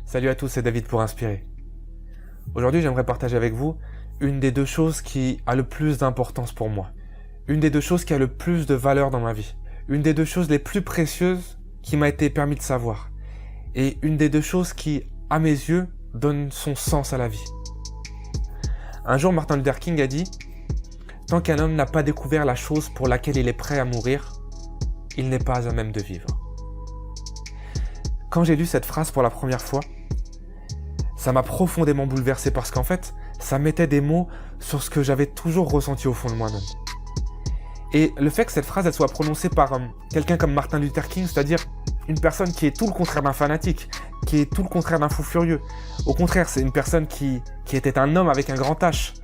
Salut à tous, c'est David pour Inspirer. Aujourd'hui, j'aimerais partager avec vous une des deux choses qui a le plus d'importance pour moi. Une des deux choses qui a le plus de valeur dans ma vie. Une des deux choses les plus précieuses qui m'a été permis de savoir. Et une des deux choses qui, à mes yeux, donne son sens à la vie. Un jour, Martin Luther King a dit « Tant qu'un homme n'a pas découvert la chose pour laquelle il est prêt à mourir, il n'est pas à même de vivre. » Quand j'ai lu cette phrase pour la première fois, ça m'a profondément bouleversé parce qu'en fait, ça mettait des mots sur ce que j'avais toujours ressenti au fond de moi-même. Et le fait que cette phrase elle soit prononcée par quelqu'un comme Martin Luther King, c'est-à-dire une personne qui est tout le contraire d'un fanatique, qui est tout le contraire d'un fou furieux. Au contraire, c'est une personne qui était un homme avec un grand H.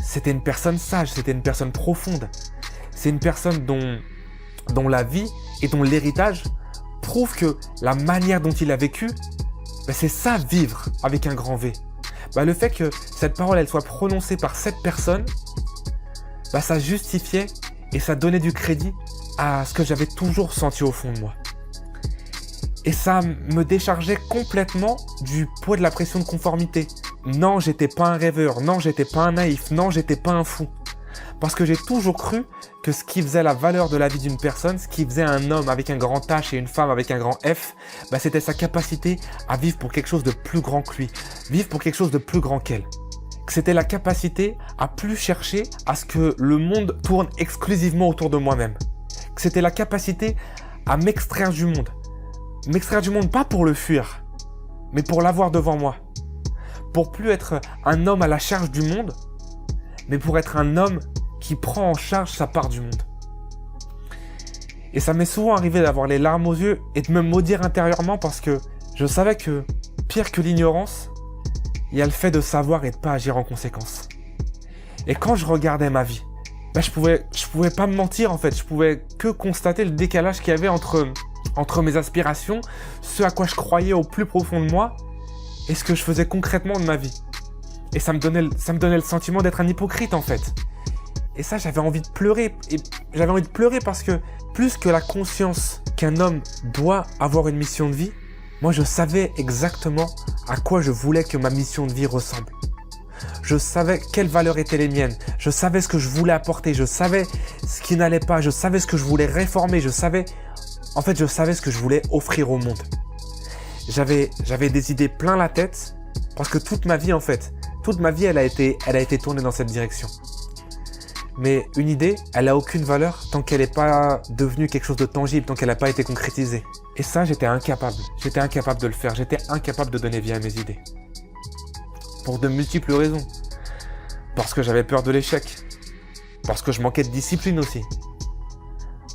C'était une personne sage, c'était une personne profonde. C'est une personne dont la vie et dont l'héritage prouvent que la manière dont il a vécu, c'est ça, vivre avec un grand V. Le fait que cette parole elle soit prononcée par cette personne, ça justifiait et ça donnait du crédit à ce que j'avais toujours senti au fond de moi. Et ça me déchargeait complètement du poids de la pression de conformité. Non, j'étais pas un rêveur, non, j'étais pas un naïf, non, j'étais pas un fou. Parce que j'ai toujours cru que ce qui faisait la valeur de la vie d'une personne, ce qui faisait un homme avec un grand H et une femme avec un grand F, c'était sa capacité à vivre pour quelque chose de plus grand que lui, vivre pour quelque chose de plus grand qu'elle. C'était la capacité à plus chercher à ce que le monde tourne exclusivement autour de moi-même. C'était la capacité à m'extraire du monde. M'extraire du monde pas pour le fuir, mais pour l'avoir devant moi. Pour plus être un homme à la charge du monde, mais pour être un homme qui prend en charge sa part du monde. Et ça m'est souvent arrivé d'avoir les larmes aux yeux et de me maudire intérieurement parce que je savais que, pire que l'ignorance, il y a le fait de savoir et de pas agir en conséquence. Et quand je regardais ma vie, je pouvais pas me mentir en fait, je pouvais que constater le décalage qu'il y avait entre mes aspirations, ce à quoi je croyais au plus profond de moi, et ce que je faisais concrètement de ma vie. Et ça me donnait le sentiment d'être un hypocrite en fait. Et ça, j'avais envie de pleurer. Et j'avais envie de pleurer parce que plus que la conscience qu'un homme doit avoir une mission de vie, moi je savais exactement à quoi je voulais que ma mission de vie ressemble. Je savais quelles valeurs étaient les miennes. Je savais ce que je voulais apporter. Je savais ce qui n'allait pas. Je savais ce que je voulais réformer. Je savais ce que je voulais offrir au monde. J'avais des idées plein la tête parce que toute ma vie, elle a été tournée dans cette direction. Mais une idée, elle a aucune valeur tant qu'elle n'est pas devenue quelque chose de tangible, tant qu'elle n'a pas été concrétisée. Et ça, j'étais incapable. J'étais incapable de le faire. J'étais incapable de donner vie à mes idées. Pour de multiples raisons. Parce que j'avais peur de l'échec. Parce que je manquais de discipline aussi.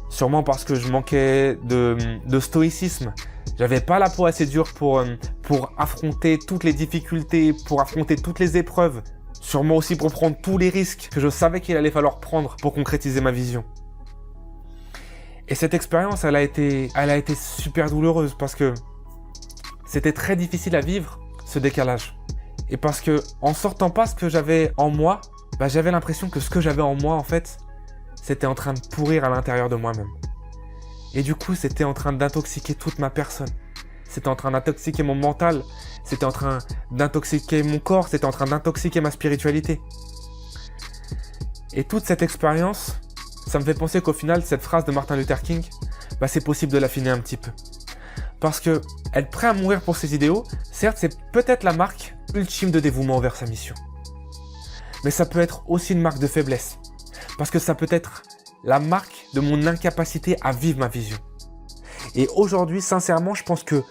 Sûrement parce que je manquais de stoïcisme. J'avais pas la peau assez dure pour affronter toutes les difficultés, pour affronter toutes les épreuves. Sûrement aussi pour prendre tous les risques que je savais qu'il allait falloir prendre pour concrétiser ma vision. Et cette expérience, elle a été super douloureuse parce que c'était très difficile à vivre, ce décalage. Et parce que en sortant pas ce que j'avais en moi, j'avais l'impression que ce que j'avais en moi, en fait, c'était en train de pourrir à l'intérieur de moi-même. Et du coup, c'était en train d'intoxiquer toute ma personne. C'était en train d'intoxiquer mon mental. C'était en train d'intoxiquer mon corps. C'était en train d'intoxiquer ma spiritualité. Et toute cette expérience, ça me fait penser qu'au final, cette phrase de Martin Luther King, c'est possible de l'affiner un petit peu. Parce que être prêt à mourir pour ses idéaux, certes, c'est peut-être la marque ultime de dévouement envers sa mission. Mais ça peut être aussi une marque de faiblesse. Parce que ça peut être la marque de mon incapacité à vivre ma vision. Et aujourd'hui, sincèrement, je pense que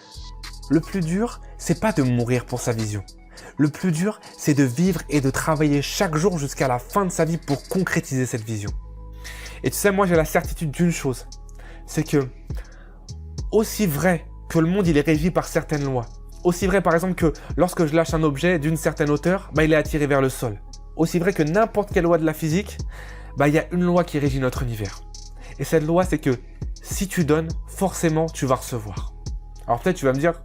le plus dur, c'est pas de mourir pour sa vision. Le plus dur, c'est de vivre et de travailler chaque jour jusqu'à la fin de sa vie pour concrétiser cette vision. Et tu sais, moi, j'ai la certitude d'une chose. C'est que, aussi vrai que le monde, il est régi par certaines lois. Aussi vrai, par exemple, que lorsque je lâche un objet d'une certaine hauteur, il est attiré vers le sol. Aussi vrai que n'importe quelle loi de la physique, il y a une loi qui régit notre univers. Et cette loi, c'est que si tu donnes, forcément, tu vas recevoir. Alors peut-être tu vas me dire,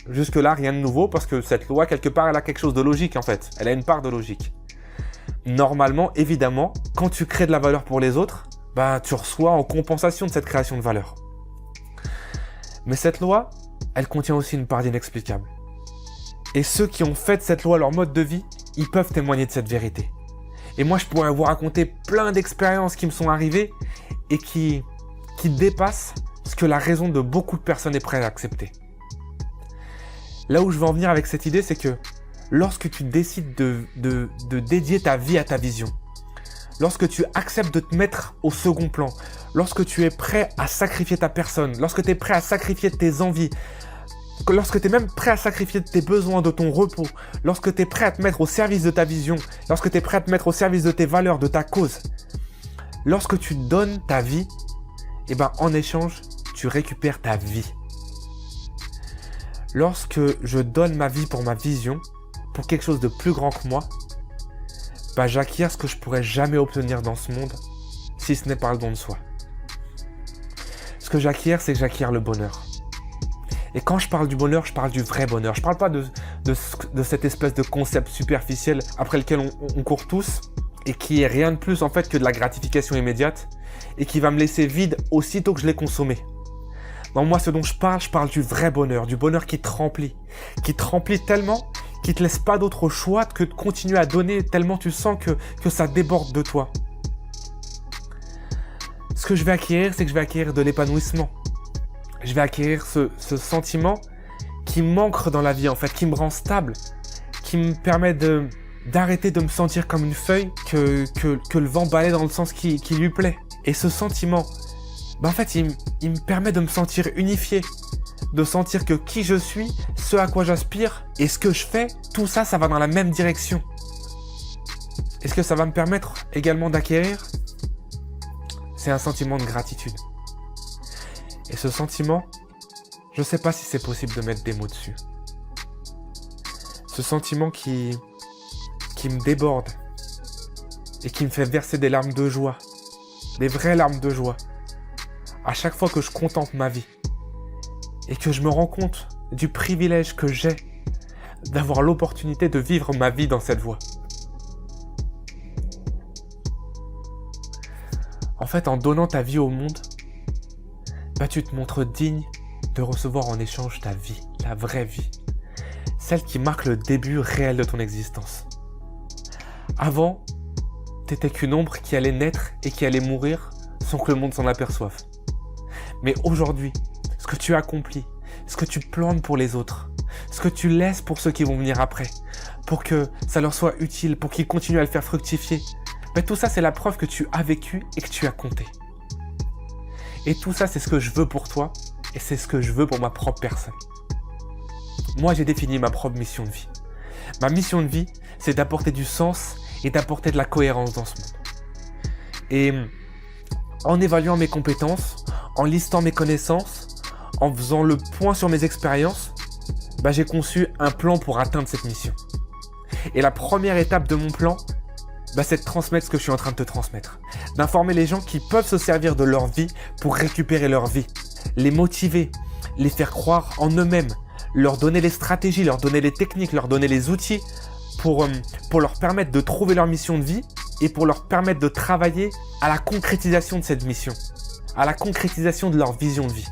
jusque-là, rien de nouveau, parce que cette loi, quelque part, elle a quelque chose de logique, en fait. Elle a une part de logique. Normalement, évidemment, quand tu crées de la valeur pour les autres, tu reçois en compensation de cette création de valeur. Mais cette loi, elle contient aussi une part d'inexplicable. Et ceux qui ont fait de cette loi leur mode de vie, ils peuvent témoigner de cette vérité. Et moi, je pourrais vous raconter plein d'expériences qui me sont arrivées et qui dépassent ce que la raison de beaucoup de personnes est prête à accepter. Là où je veux en venir avec cette idée, c'est que lorsque tu décides de dédier ta vie à ta vision, lorsque tu acceptes de te mettre au second plan, lorsque tu es prêt à sacrifier ta personne, lorsque tu es prêt à sacrifier tes envies, lorsque tu es même prêt à sacrifier tes besoins, de ton repos, lorsque tu es prêt à te mettre au service de ta vision, lorsque tu es prêt à te mettre au service de tes valeurs, de ta cause, lorsque tu donnes ta vie, et ben en échange, tu récupères ta vie. Lorsque je donne ma vie pour ma vision, pour quelque chose de plus grand que moi, bah j'acquiers ce que je pourrais jamais obtenir dans ce monde, si ce n'est par le don de soi. Ce que j'acquiers, c'est que j'acquiers le bonheur. Et quand je parle du bonheur, je parle du vrai bonheur. Je parle pas de cette espèce de concept superficiel après lequel on court tous et qui est rien de plus en fait que de la gratification immédiate et qui va me laisser vide aussitôt que je l'ai consommé. Non, moi, ce dont je parle du vrai bonheur, du bonheur qui te remplit tellement qu'il te laisse pas d'autre choix que de continuer à donner tellement tu sens que ça déborde de toi. Ce que je vais acquérir, c'est que je vais acquérir de l'épanouissement. Je vais acquérir ce sentiment qui m'ancre dans la vie, en fait, qui me rend stable, qui me permet d'arrêter de me sentir comme une feuille que le vent balaie dans le sens qui lui plaît. Et ce sentiment, en fait, il me permet de me sentir unifié, de sentir que qui je suis, ce à quoi j'aspire et ce que je fais, tout ça, ça va dans la même direction. Est-ce que ça va me permettre également d'acquérir ? C'est un sentiment de gratitude. Et ce sentiment, je ne sais pas si c'est possible de mettre des mots dessus. Ce sentiment qui me déborde et qui me fait verser des larmes de joie, des vraies larmes de joie, à chaque fois que je contemple ma vie et que je me rends compte du privilège que j'ai d'avoir l'opportunité de vivre ma vie dans cette voie. En fait, en donnant ta vie au monde, tu te montres digne de recevoir en échange ta vie, la vraie vie, celle qui marque le début réel de ton existence. Avant, t'étais qu'une ombre qui allait naître et qui allait mourir sans que le monde s'en aperçoive. Mais aujourd'hui, ce que tu accomplis, ce que tu plantes pour les autres, ce que tu laisses pour ceux qui vont venir après, pour que ça leur soit utile, pour qu'ils continuent à le faire fructifier, tout ça c'est la preuve que tu as vécu et que tu as compté. Et tout ça, c'est ce que je veux pour toi et c'est ce que je veux pour ma propre personne. Moi, j'ai défini ma propre mission de vie. Ma mission de vie, c'est d'apporter du sens et d'apporter de la cohérence dans ce monde. Et en évaluant mes compétences, en listant mes connaissances, en faisant le point sur mes expériences, j'ai conçu un plan pour atteindre cette mission. Et la première étape de mon plan, c'est de transmettre ce que je suis en train de te transmettre. D'informer les gens qui peuvent se servir de leur vie pour récupérer leur vie. Les motiver, les faire croire en eux-mêmes, leur donner les stratégies, leur donner les techniques, leur donner les outils pour leur permettre de trouver leur mission de vie et pour leur permettre de travailler à la concrétisation de cette mission, à la concrétisation de leur vision de vie.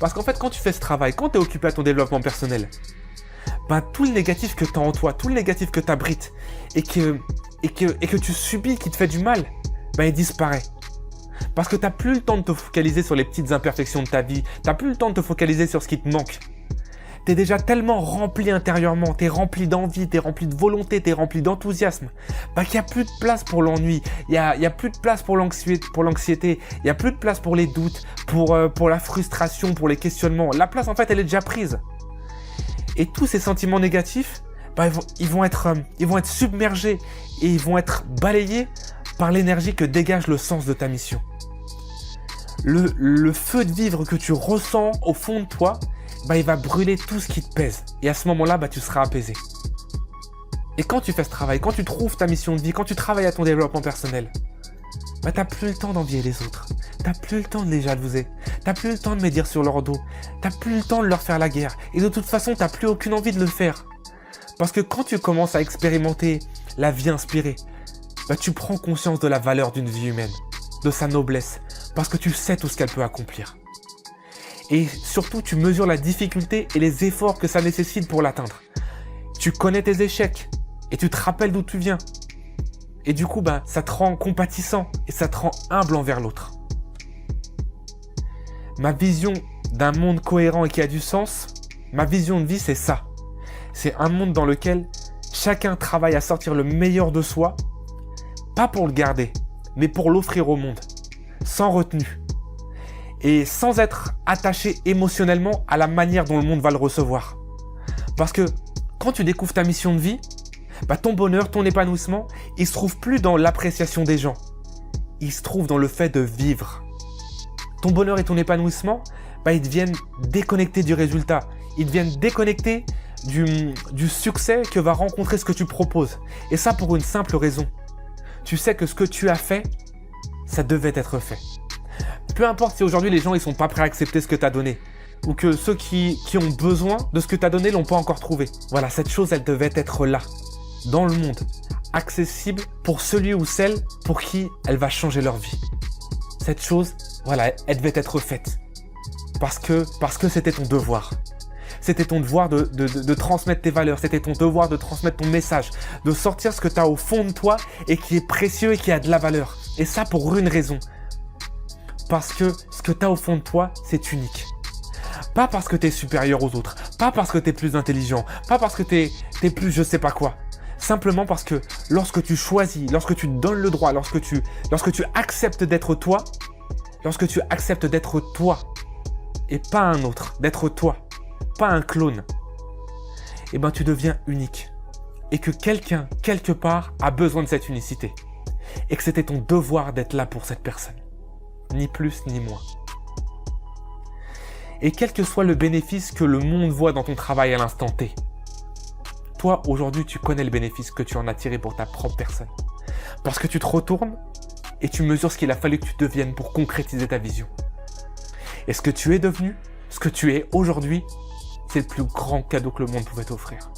Parce qu'en fait, quand tu fais ce travail, quand tu es occupé à ton développement personnel, tout le négatif que tu as en toi, tout le négatif que tu abrites et que tu subis, qui te fait du mal, il disparaît. Parce que tu n'as plus le temps de te focaliser sur les petites imperfections de ta vie, tu n'as plus le temps de te focaliser sur ce qui te manque. Tu es déjà tellement rempli intérieurement, tu es rempli d'envie, tu es rempli de volonté, tu es rempli d'enthousiasme, qu'il n'y a plus de place pour l'ennui, il n'y a plus de place pour l'anxiété, il n'y a plus de place pour les doutes, pour la frustration, pour les questionnements. La place, en fait, elle est déjà prise. Et tous ces sentiments négatifs, ils vont être submergés et ils vont être balayés par l'énergie que dégage le sens de ta mission. Le feu de vivre que tu ressens au fond de toi, il va brûler tout ce qui te pèse. Et à ce moment-là, tu seras apaisé. Et quand tu fais ce travail, quand tu trouves ta mission de vie, quand tu travailles à ton développement personnel, t'as plus le temps d'envier les autres. T'as plus le temps de les jalouser. T'as plus le temps de médire sur leur dos. T'as plus le temps de leur faire la guerre. Et de toute façon, t'as plus aucune envie de le faire. Parce que quand tu commences à expérimenter la vie inspirée, tu prends conscience de la valeur d'une vie humaine, de sa noblesse, parce que tu sais tout ce qu'elle peut accomplir. Et surtout, tu mesures la difficulté et les efforts que ça nécessite pour l'atteindre. Tu connais tes échecs et tu te rappelles d'où tu viens. Et du coup, ça te rend compatissant et ça te rend humble envers l'autre. Ma vision d'un monde cohérent et qui a du sens, ma vision de vie, c'est ça. C'est un monde dans lequel chacun travaille à sortir le meilleur de soi, pas pour le garder, mais pour l'offrir au monde, sans retenue. Et sans être attaché émotionnellement à la manière dont le monde va le recevoir. Parce que quand tu découvres ta mission de vie, ton bonheur, ton épanouissement, il se trouve plus dans l'appréciation des gens. Il se trouve dans le fait de vivre. Ton bonheur et ton épanouissement, ils deviennent déconnectés du résultat. Ils deviennent déconnectés du succès que va rencontrer ce que tu proposes. Et ça pour une simple raison. Tu sais que ce que tu as fait, ça devait être fait. Peu importe si aujourd'hui les gens ils sont pas prêts à accepter ce que tu as donné. Ou que ceux qui ont besoin de ce que tu as donné l'ont pas encore trouvé. Voilà, cette chose, elle devait être là, dans le monde, accessible pour celui ou celle pour qui elle va changer leur vie. Cette chose, voilà, elle devait être faite. Parce que c'était ton devoir. C'était ton devoir de transmettre tes valeurs. C'était ton devoir de transmettre ton message. De sortir ce que tu as au fond de toi et qui est précieux et qui a de la valeur. Et ça pour une raison. Parce que ce que tu as au fond de toi, c'est unique. Pas parce que tu es supérieur aux autres. Pas parce que tu es plus intelligent. Pas parce que tu es plus je sais pas quoi. Simplement parce que lorsque tu choisis, lorsque tu donnes le droit, lorsque tu acceptes d'être toi, et pas un autre, d'être toi, pas un clone, tu deviens unique. Et que quelqu'un, quelque part, a besoin de cette unicité. Et que c'était ton devoir d'être là pour cette personne. Ni plus ni moins. Et quel que soit le bénéfice que le monde voit dans ton travail à l'instant T, toi, aujourd'hui, tu connais le bénéfice que tu en as tiré pour ta propre personne. Parce que tu te retournes et tu mesures ce qu'il a fallu que tu deviennes pour concrétiser ta vision. Et ce que tu es devenu, ce que tu es aujourd'hui, c'est le plus grand cadeau que le monde pouvait t'offrir.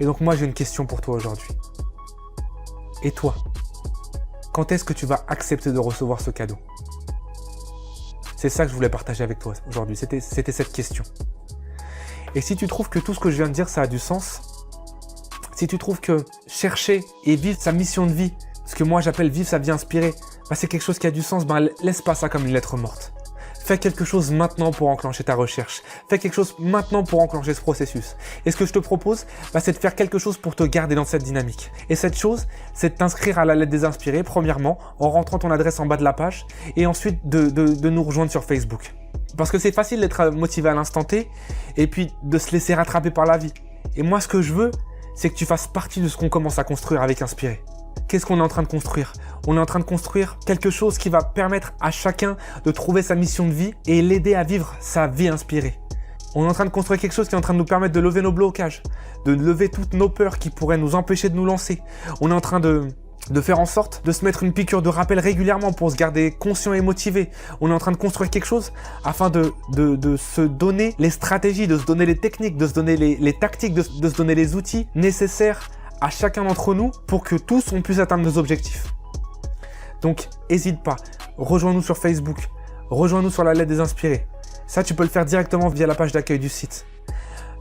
Et donc moi, j'ai une question pour toi aujourd'hui. Et toi, quand est-ce que tu vas accepter de recevoir ce cadeau ? C'est ça que je voulais partager avec toi aujourd'hui. C'était cette question. Et si tu trouves que tout ce que je viens de dire, ça a du sens, si tu trouves que chercher et vivre sa mission de vie, ce que moi j'appelle vivre sa vie inspirée, c'est quelque chose qui a du sens, laisse pas ça comme une lettre morte. Fais quelque chose maintenant pour enclencher ta recherche. Fais quelque chose maintenant pour enclencher ce processus. Et ce que je te propose, c'est de faire quelque chose pour te garder dans cette dynamique. Et cette chose, c'est de t'inscrire à la lettre des inspirés, premièrement, en rentrant ton adresse en bas de la page, et ensuite de nous rejoindre sur Facebook. Parce que c'est facile d'être motivé à l'instant T, et puis de se laisser rattraper par la vie. Et moi, ce que je veux, c'est que tu fasses partie de ce qu'on commence à construire avec Inspiré. Qu'est-ce qu'on est en train de construire ? On est en train de construire quelque chose qui va permettre à chacun de trouver sa mission de vie et l'aider à vivre sa vie inspirée. On est en train de construire quelque chose qui est en train de nous permettre de lever nos blocages, de lever toutes nos peurs qui pourraient nous empêcher de nous lancer. On est en train de faire en sorte de se mettre une piqûre de rappel régulièrement pour se garder conscient et motivé. On est en train de construire quelque chose afin de se donner les stratégies, de se donner les techniques, de se donner les tactiques, de se donner les outils nécessaires à chacun d'entre nous pour que tous on puisse atteindre nos objectifs. Donc, n'hésite pas, rejoins-nous sur Facebook, rejoins-nous sur la lettre des inspirés. Ça, tu peux le faire directement via la page d'accueil du site.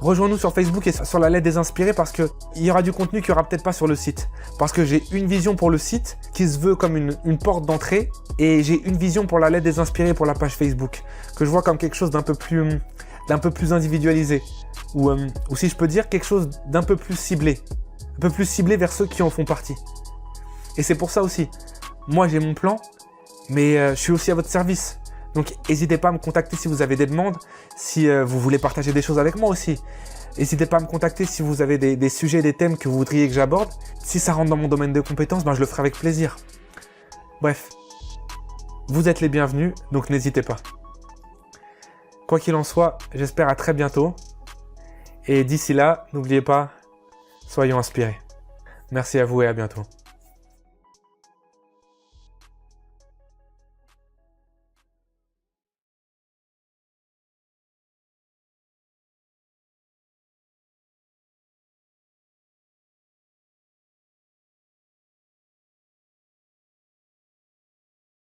Rejoins-nous sur Facebook et sur la lettre des inspirés parce qu'il y aura du contenu qu'il n'y aura peut-être pas sur le site. Parce que j'ai une vision pour le site qui se veut comme une porte d'entrée et j'ai une vision pour la lettre des inspirés pour la page Facebook que je vois comme quelque chose d'un peu plus individualisé ou si je peux dire quelque chose d'un peu plus ciblé. Un peu plus ciblé vers ceux qui en font partie. Et c'est pour ça aussi, moi j'ai mon plan, mais je suis aussi à votre service. Donc n'hésitez pas à me contacter si vous avez des demandes, si vous voulez partager des choses avec moi aussi. N'hésitez pas à me contacter si vous avez des sujets, des thèmes que vous voudriez que j'aborde. Si ça rentre dans mon domaine de compétences, je le ferai avec plaisir. Bref, vous êtes les bienvenus, donc n'hésitez pas. Quoi qu'il en soit, j'espère à très bientôt. Et d'ici là, n'oubliez pas, soyons inspirés. Merci à vous et à bientôt.